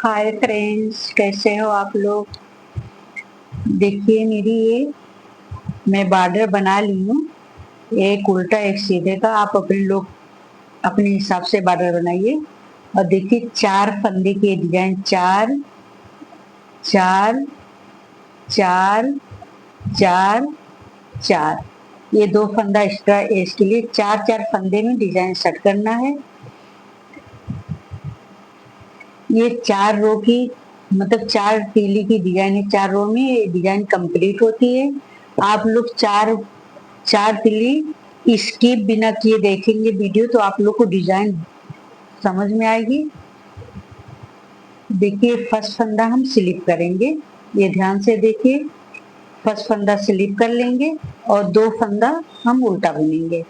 Hi friends, कैसे हो आप लोग। देखिए मेरी ये मैं बॉर्डर बना ली हूँ। एक उल्टा एक सीधे का। आप अपने लोग अपने हिसाब से बॉर्डर बनाइए। और देखिए 4 फंदे के डिजाइन, 4 4 4 4 4। ये 2 फंदा एक्स्ट्रा, इसके लिए 4 फंदे में डिजाइन सेट करना है। ये 4 रो की मतलब 4 तीली की डिजाइन है। 4 रो में ये डिजाइन कंप्लीट होती है। आप लोग 4 तिल्ली स्किप बिना किए देखेंगे वीडियो तो आप लोग को डिजाइन समझ में आएगी। देखिए फर्स्ट फंदा हम स्लिप करेंगे, ये ध्यान से देखिए। फर्स्ट फंदा स्लिप कर लेंगे और 2 फंदा हम उल्टा बुनेंगे।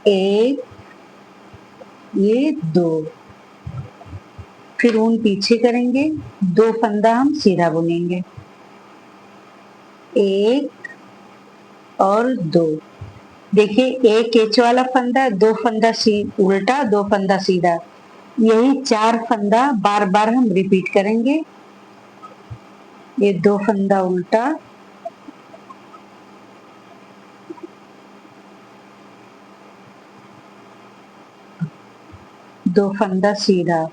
एक, ये 2, फिर ऊन पीछे करेंगे, 2 फंदा हम सीधा बुनेंगे। एक और 2। देखिए एक एच वाला फंदा, 2 फंदा उल्टा, 2 फंदा सीधा। यही 4 फंदा बार बार हम रिपीट करेंगे। ये 2 फंदा उल्टा, 2 फंदा सीधा।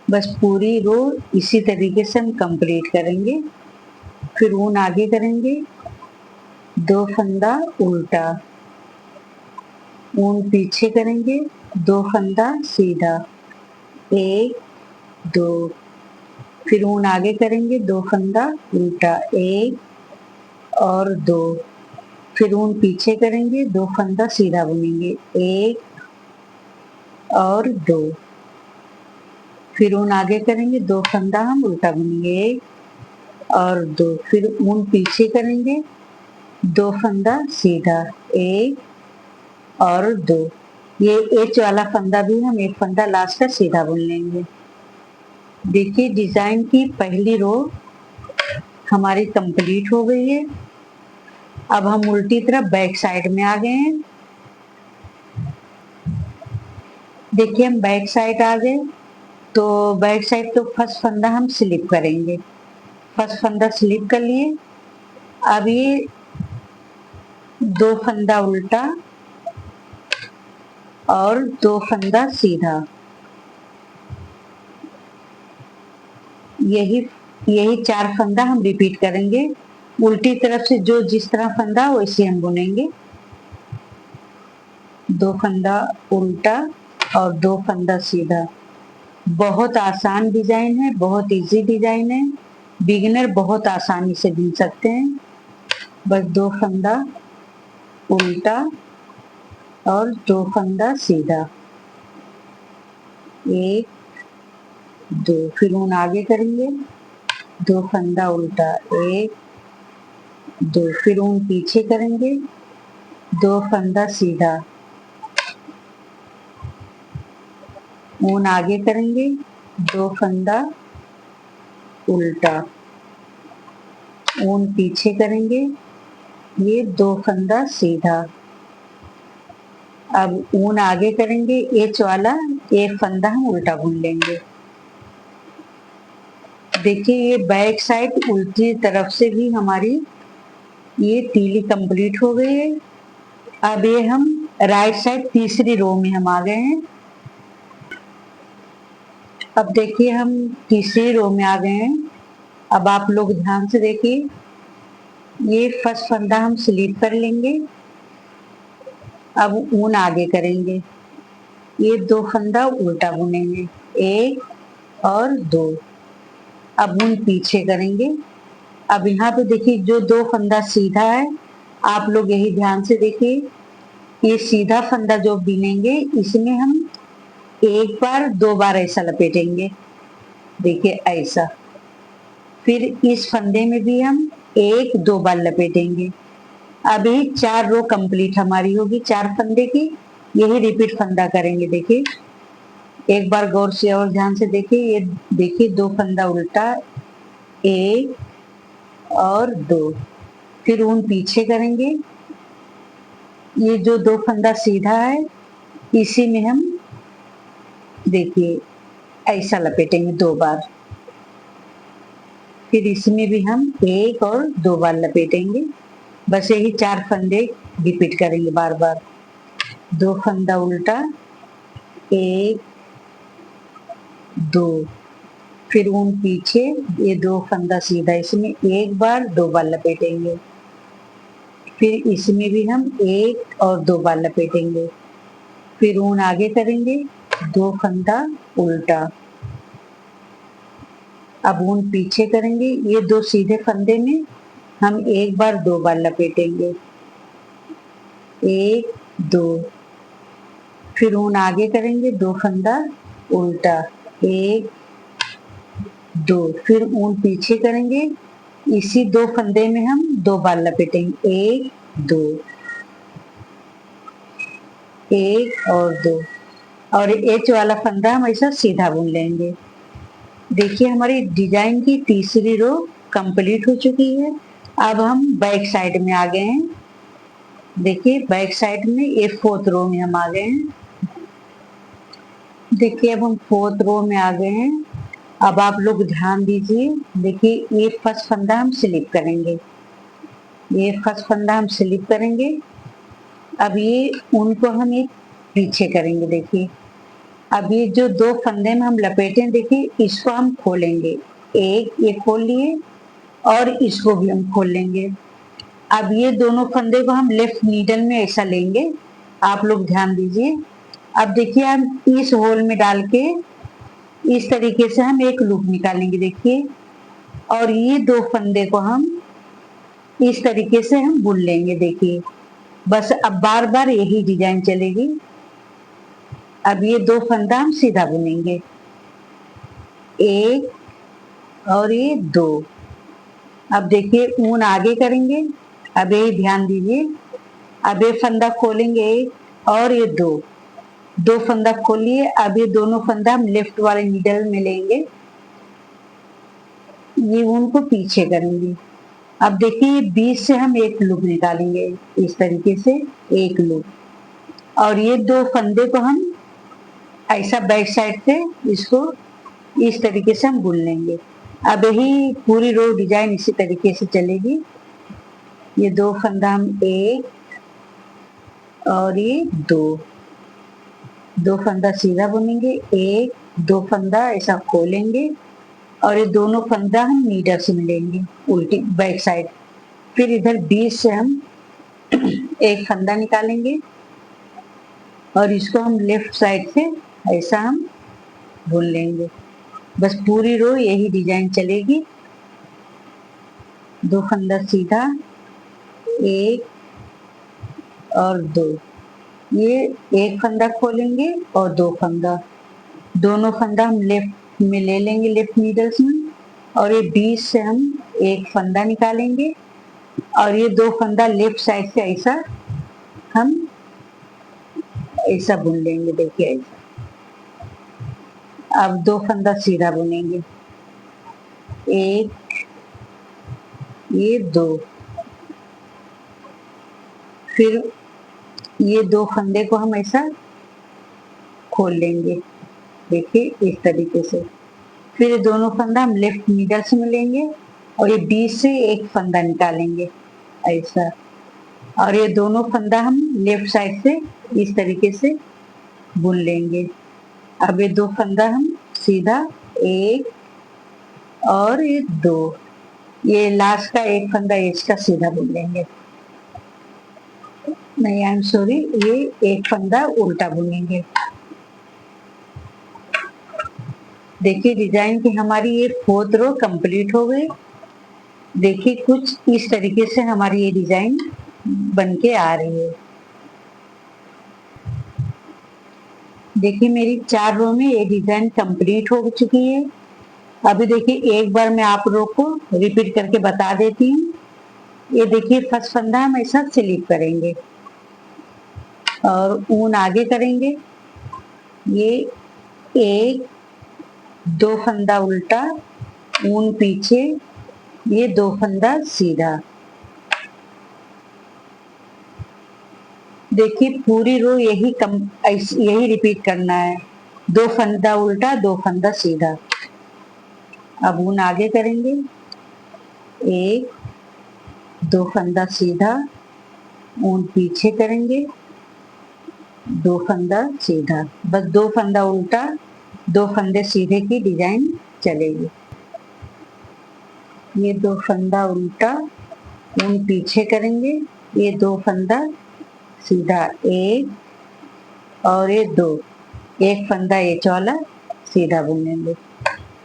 बस पूरी रो इसी तरीके से हम कंप्लीट करेंगे। फिर ऊन आगे करेंगे, 2 फंदा उल्टा, ऊन पीछे करेंगे, 2 फंदा सीधा। 1 2, फिर ऊन आगे करेंगे, 2 फंदा उल्टा, 1 और 2, फिर ऊन पीछे करेंगे, 2 फंदा सीधा बुनेंगे, 1 और 2, फिर ऊन आगे करेंगे, 2 फंदा हम उल्टा बुनेंगे, 1 और 2, फिर ऊन पीछे करेंगे, 2 फंदा सीधा, 1 और 2। ये एच वाला फंदा भी हम एक फंदा लास्ट का सीधा बुन लेंगे। देखिए डिजाइन की पहली रो हमारी कंप्लीट हो गई है। अब हम उल्टी तरफ बैक साइड में आ गए हैं। देखिए हम बैक साइड आ गए, तो बैक साइड तो फर्स्ट फंदा हम स्लिप करेंगे। फर्स्ट फंदा स्लिप कर लिए। अब ये 2 फंदा उल्टा और 2 फंदा सीधा। यही यही 4 फंदा हम रिपीट करेंगे। उल्टी तरफ से जो जिस तरह फंदा वैसे हम बुनेंगे। 2 फंदा उल्टा और 2 फंदा सीधा। बहुत आसान डिजाइन है, बहुत इजी डिजाइन है। बिगिनर बहुत आसानी से बुन सकते हैं। बस 2 फंदा उल्टा और 2 फंदा सीधा, 1 2, फिर ऊन आगे करेंगे, 2 फंदा उल्टा, 1 2, फिर ऊन पीछे करेंगे, 2 फंदा सीधा, ऊन आगे करेंगे, 2 फंदा उल्टा, ऊन पीछे करेंगे, ये 2 फंदा सीधा। अब ऊन आगे करेंगे, एच वाला एक फंदा हम उल्टा बुन लेंगे। देखिए ये बैक साइड उल्टी तरफ से भी हमारी ये तीली कंप्लीट हो गई है। अब ये हम राइट साइड तीसरी रो में हम आ गए हैं। अब देखिए हम तीसरी रो में आ गए हैं। अब आप लोग ध्यान से देखिए, ये फर्स्ट फंदा हम स्लिप कर लेंगे। अब ऊन आगे करेंगे, ये 2 फंदा उल्टा बुनेंगे, 1 और 2। अब ऊन पीछे करेंगे। अब यहाँ पे देखिए जो 2 फंदा सीधा है, आप लोग यही ध्यान से देखिए, ये सीधा फंदा जो बुनेंगे इसमें हम एक बार 2 बार ऐसा लपेटेंगे। देखिए ऐसा। फिर इस फंदे में भी हम 1 2 बार लपेटेंगे। अभी 4 रो कंप्लीट हमारी होगी 4 फंदे की। यही रिपीट फंदा करेंगे। देखिए एक बार गौर से और ध्यान से देखिए, ये देखिए 2 फंदा उल्टा, 1 और 2, फिर ऊन पीछे करेंगे। ये जो 2 फंदा सीधा है इसी में हम देखिए ऐसा लपेटेंगे 2 बार। फिर इसमें भी हम 1 और 2 बार लपेटेंगे। बस यही 4 फंदे रिपीट करेंगे बार बार। 2 फंदा उल्टा, 1 2, फिर ऊन पीछे, ये 2 फंदा सीधा, इसमें 1 बार 2 बार लपेटेंगे। फिर इसमें भी हम 1 और 2 बार लपेटेंगे। फिर ऊन आगे करेंगे, 2 फंदा उल्टा, अब ऊन पीछे करेंगे। ये 2 सीधे फंदे में हम 1 बार 2 बार लपेटेंगे, 1 2, फिर ऊन आगे करेंगे, 2 फंदा उल्टा, 1 2, फिर ऊन पीछे करेंगे, इसी 2 फंदे में हम 2 बार लपेटेंगे, 1 2, 1 और 2, और एच वाला फंदा हम ऐसा सीधा बुन लेंगे। देखिए हमारी डिजाइन की तीसरी रो कंप्लीट हो चुकी है। अब हम बैक साइड में आ गए हैं। देखिए बैक साइड में ये 4th रो में हम आ गए हैं। देखिए अब हम 4th रो में आ गए हैं। अब आप लोग ध्यान दीजिए, देखिए ये फर्स्ट फंदा हम स्लिप करेंगे, ये फर्स्ट फंदा हम स्लिप करेंगे। अब ये उनको हम एक पीछे करेंगे। देखिए अब ये जो 2 फंदे में हम लपेटे, देखिए इसको हम खोलेंगे, एक ये खोल लिए और इसको भी हम खोल लेंगे। अब ये दोनों फंदे को हम लेफ्ट नीडल में ऐसा लेंगे, आप लोग ध्यान दीजिए। अब देखिए हम इस होल में डाल के इस तरीके से हम एक लूप निकालेंगे। देखिए, और ये 2 फंदे को हम इस तरीके से हम बुन लेंगे। देखिए बस अब बार बार यही डिजाइन चलेगी। अब ये 2 फंदा हम सीधा बुनेंगे, 1 और ये 2। अब देखिए ऊन आगे करेंगे, अब यही ध्यान दीजिए। अब ये फंदा खोलेंगे और ये 2 फंदा खोलिए। अब ये दोनों फंदा हम लेफ्ट वाले नीडल में लेंगे, ये ऊन को पीछे करेंगे। अब देखिए बीच से हम एक लूप निकालेंगे, इस तरीके से एक लूप, और ये 2 फंदे को हम ऐसा बैक साइड से इसको इस तरीके से हम बुन लेंगे। अब यही पूरी रो डिजाइन इसी तरीके से चलेगी। ये 2 फंदा हम 1 और ये 2 फंदा सीधा बुनेंगे, 1 2 फंदा ऐसा खोलेंगे और ये दोनों फंदा हम नीडल से मिलेंगे उल्टी बैक साइड। फिर इधर बीच से हम एक फंदा निकालेंगे और इसको हम लेफ्ट साइड से ऐसा हम बुन लेंगे। बस पूरी रो यही डिजाइन चलेगी। 2 फंदा सीधा, 1 और 2, ये एक फंदा खोलेंगे और 2 फंदा, दोनों फंदा हम लेफ्ट में ले लेंगे, लेफ्ट नीडल्स में, और ये बीच से हम एक फंदा निकालेंगे और ये 2 फंदा लेफ्ट साइड से ऐसा हम ऐसा बुन लेंगे। देखिए ऐसा। अब 2 फंदा सीधा बुनेंगे, 1 ये 2, फिर ये 2 फंदे को हम ऐसा खोल लेंगे। देखिए इस तरीके से। फिर ये दोनों फंदा हम लेफ्ट नीडल से मिलेंगे और ये बीच से एक फंदा निकालेंगे ऐसा, और ये दोनों फंदा हम लेफ्ट साइड से इस तरीके से बुन लेंगे। अब ये 2 फंदा हम सीधा, 1 और ये 2, ये लास्ट का एक फंदा इसका सीधा बुन लेंगे। नहीं, आई एम सॉरी, ये एक फंदा उल्टा बुनेंगे। देखिए डिजाइन की हमारी ये 4th रो कंप्लीट हो गई। देखिए कुछ इस तरीके से हमारी ये डिजाइन बन के आ रही है। देखिए मेरी 4 रो में ये डिजाइन कंप्लीट हो चुकी है। अभी देखिए एक बार मैं आप लोग को रिपीट करके बता देती हूँ। ये देखिए फर्स्ट फंदा हम ऐसा स्लिप करेंगे और ऊन आगे करेंगे, ये 1 2 फंदा उल्टा, ऊन पीछे, ये 2 फंदा सीधा। देखिए पूरी रो यही रिपीट करना है। दो फंदा उल्टा, दो फंदा सीधा। अब ऊन आगे करेंगे, एक, दो फंदा सीधा, ऊन पीछे करेंगे, दो फंदा सीधा। बस दो फंदा उल्टा, दो फंदे सीधे की डिजाइन चलेगी। ये दो फंदा उल्टा, ऊन पीछे करेंगे, ये दो फंदा सीधा, एक और ये दो, एक फंदा एच वाला सीधा बुनेंगे।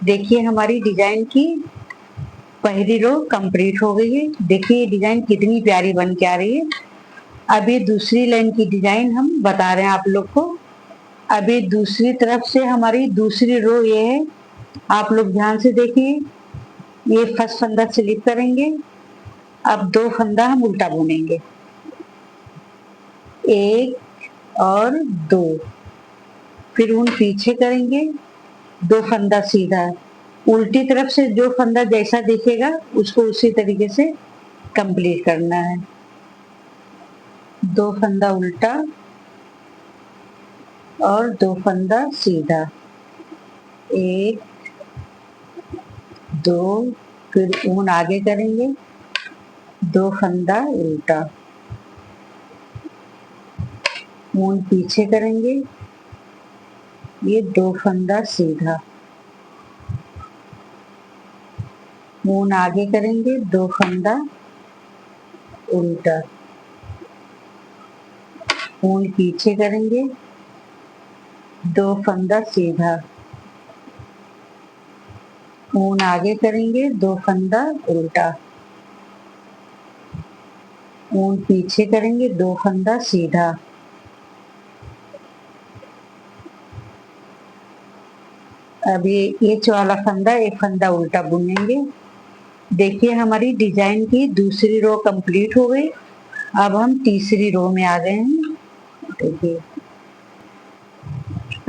देखिए हमारी डिजाइन की पहली रो कंप्लीट हो गई है। देखिए ये डिजाइन कितनी प्यारी बन के आ रही है। अभी दूसरी लाइन की डिजाइन हम बता रहे हैं आप लोग को। अभी दूसरी तरफ से हमारी दूसरी रो ये है, आप लोग ध्यान से देखिए। ये फर्स्ट फंदा स्लिप करेंगे, अब दो फंदा हम उल्टा बुनेंगे, एक और दो, फिर ऊन पीछे करेंगे, दो फंदा सीधा। उल्टी तरफ से जो फंदा जैसा दिखेगा उसको उसी तरीके से कंप्लीट करना है। दो फंदा उल्टा और दो फंदा सीधा, एक, दो, फिर ऊन आगे करेंगे, दो फंदा उल्टा, ऊन पीछे करेंगे, ये दो फंदा सीधा, ऊन आगे करेंगे, दो फंदा उल्टा, ऊन पीछे करेंगे, दो फंदा सीधा, ऊन आगे करेंगे, दो फंदा उल्टा, ऊन पीछे करेंगे, दो फंदा सीधा। अब ये वाला फंदा, एक फंदा उल्टा बुनेंगे। देखिए हमारी डिजाइन की दूसरी रो कंप्लीट हो गई। अब हम तीसरी रो में आ गए हैं। देखिए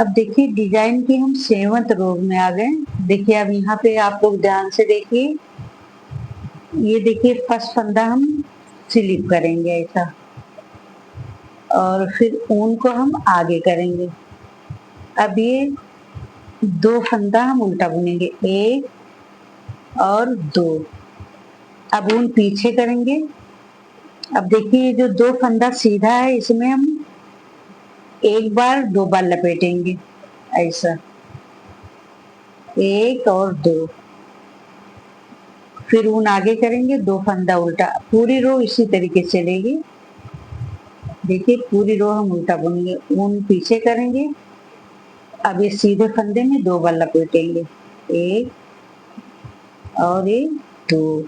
अब देखिए डिजाइन की हम 7th रो में आ गए। देखिए अब यहाँ पे आप लोग ध्यान से देखिए, ये देखिए फर्स्ट फंदा हम स्लिप करेंगे ऐसा, और फिर ऊन को हम आगे करेंगे। अब ये दो फंदा हम उल्टा बुनेंगे, एक और दो। अब ऊन पीछे करेंगे। अब देखिए जो दो फंदा सीधा है इसमें हम एक बार दो बार लपेटेंगे ऐसा, एक और दो, फिर ऊन आगे करेंगे, दो फंदा उल्टा। पूरी रो इसी तरीके से चलेगी। देखिए पूरी रो हम उल्टा बुनेंगे, ऊन पीछे करेंगे। अब ये सीधे फंदे में दो बार लपेटेंगे, एक और एक, दो,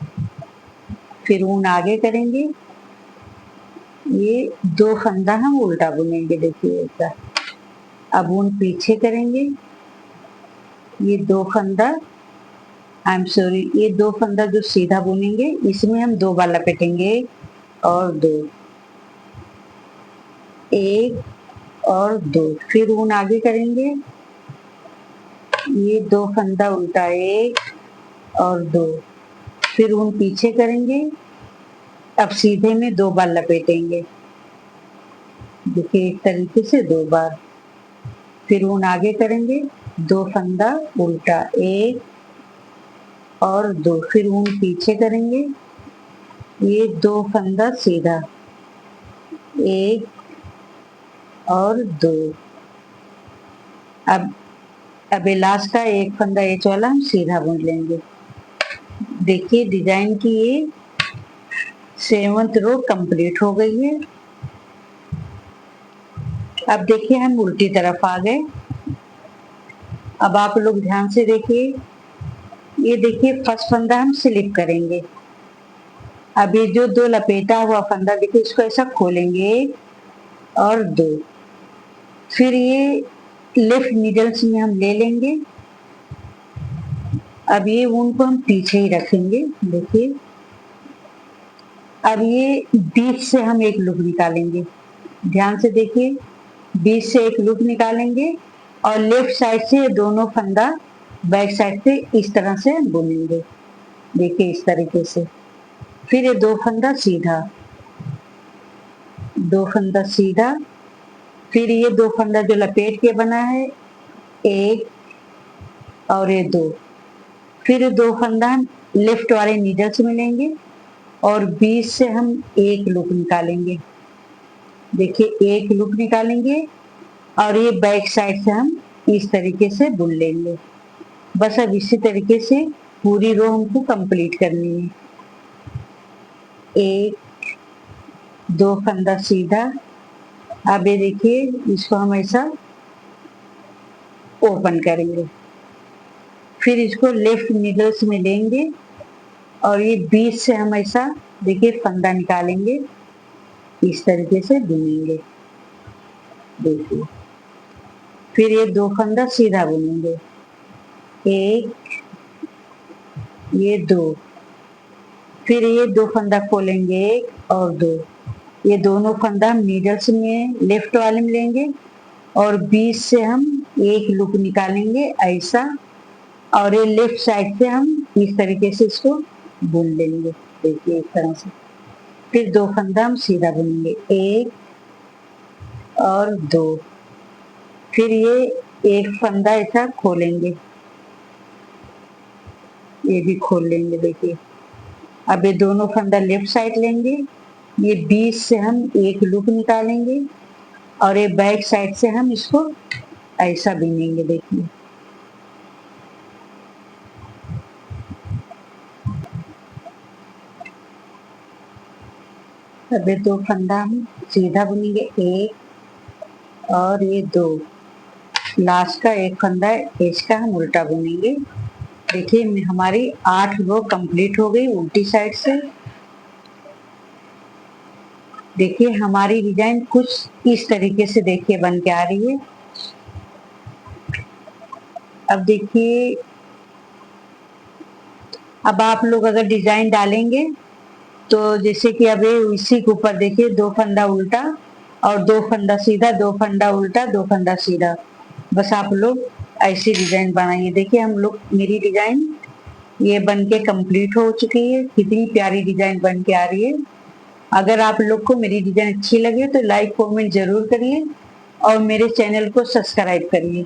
फिर ऊन आगे करेंगे, ये दो फंदा हम उल्टा बुनेंगे। देखिए ऐसा। अब ऊन पीछे करेंगे, ये दो फंदा, आई एम सॉरी, ये दो फंदा जो सीधा बुनेंगे इसमें हम दो बार लपेटेंगे, और दो, एक और दो, फिर ऊन आगे करेंगे, ये दो फंदा उल्टा, एक और दो, फिर ऊन पीछे करेंगे। अब सीधे में दो बार लपेटेंगे। देखिए इस तरीके से दो बार, फिर ऊन आगे करेंगे, दो फंदा उल्टा, एक और दो, फिर ऊन पीछे करेंगे, ये दो फंदा सीधा, एक और दो। अब लास्ट का एक फंदा एच वाला हम सीधा बुन लेंगे। देखिए डिजाइन की ये 7th रो कंप्लीट हो गई है। अब देखिए हम उल्टी तरफ आ गए। अब आप लोग ध्यान से देखिए, ये देखिए फर्स्ट फंदा हम स्लिप करेंगे। अब ये जो दो लपेटा हुआ फंदा देखिए इसको ऐसा खोलेंगे, और दो, फिर ये लेफ्ट नीडल्स में हम ले लेंगे। अब ये ऊन को हम पीछे ही रखेंगे। देखिए अब ये बीच से हम एक लूप निकालेंगे। ध्यान से देखिए, बीच से एक लूप निकालेंगे और लेफ्ट साइड से दोनों फंदा बैक साइड से इस तरह से बुनेंगे। देखिए इस तरीके से। फिर ये दो फंदा सीधा, दो फंदा सीधा, फिर ये दो फंदा जो लपेट के बना है एक और ये दो, फिर दो फंदा हम लेफ्ट वाले नीडल से मिलेंगे और बीच से हम एक लूप निकालेंगे। देखिए एक लूप निकालेंगे और ये बैक साइड से हम इस तरीके से बुन लेंगे। बस अब इसी तरीके से पूरी रो हमको कंप्लीट करनी है। एक दो फंदा सीधा। अब ये देखिए इसको हम ऐसा ओपन करेंगे, फिर इसको लेफ्ट नीडल से मिलेंगे और ये बीच से हम ऐसा देखिए फंदा निकालेंगे, इस तरीके से बुनेंगे। देखिए फिर ये दो फंदा सीधा बुनेंगे, एक ये दो, फिर ये दो फंदा खोलेंगे एक और दो, ये दोनों फंदा हम नीडल्स में लेफ्ट वाले में लेंगे और बीच से हम एक लूप निकालेंगे ऐसा, और ये लेफ्ट साइड से हम इस तरीके से इसको बुन लेंगे। देखिए इस तरह से, फिर दो फंदा हम सीधा बुनेंगे, एक और दो, फिर ये एक फंदा ऐसा खोलेंगे, ये भी खोल लेंगे। देखिए अब ये दोनों फंदा लेफ्ट साइड लेंगे, ये बीच से हम एक लूप निकालेंगे और ये बैक साइड से हम इसको ऐसा बुनेंगे। देखिए अब ये दो फंदा हम सीधा बुनेंगे, एक और ये दो, लास्ट का एक फंदा इसका हम उल्टा बुनेंगे। देखिए हमारी 8 रो कंप्लीट हो गई उल्टी साइड से। देखिए हमारी डिजाइन कुछ इस तरीके से देखिए बन के आ रही है। अब देखिए अब आप लोग अगर डिजाइन डालेंगे तो जैसे कि अब ये इसी के ऊपर देखिए दो फंदा उल्टा और दो फंदा सीधा, दो फंदा उल्टा दो फंदा सीधा, बस आप लोग ऐसी डिजाइन बनाइए। देखिए हम लोग मेरी डिजाइन ये बन के कंप्लीट हो चुकी है। कितनी प्यारी डिजाइन बन के आ रही है। अगर आप लोग को मेरी डिजाइन अच्छी लगे तो लाइक कमेंट जरूर करिए और मेरे चैनल को सब्सक्राइब करिए।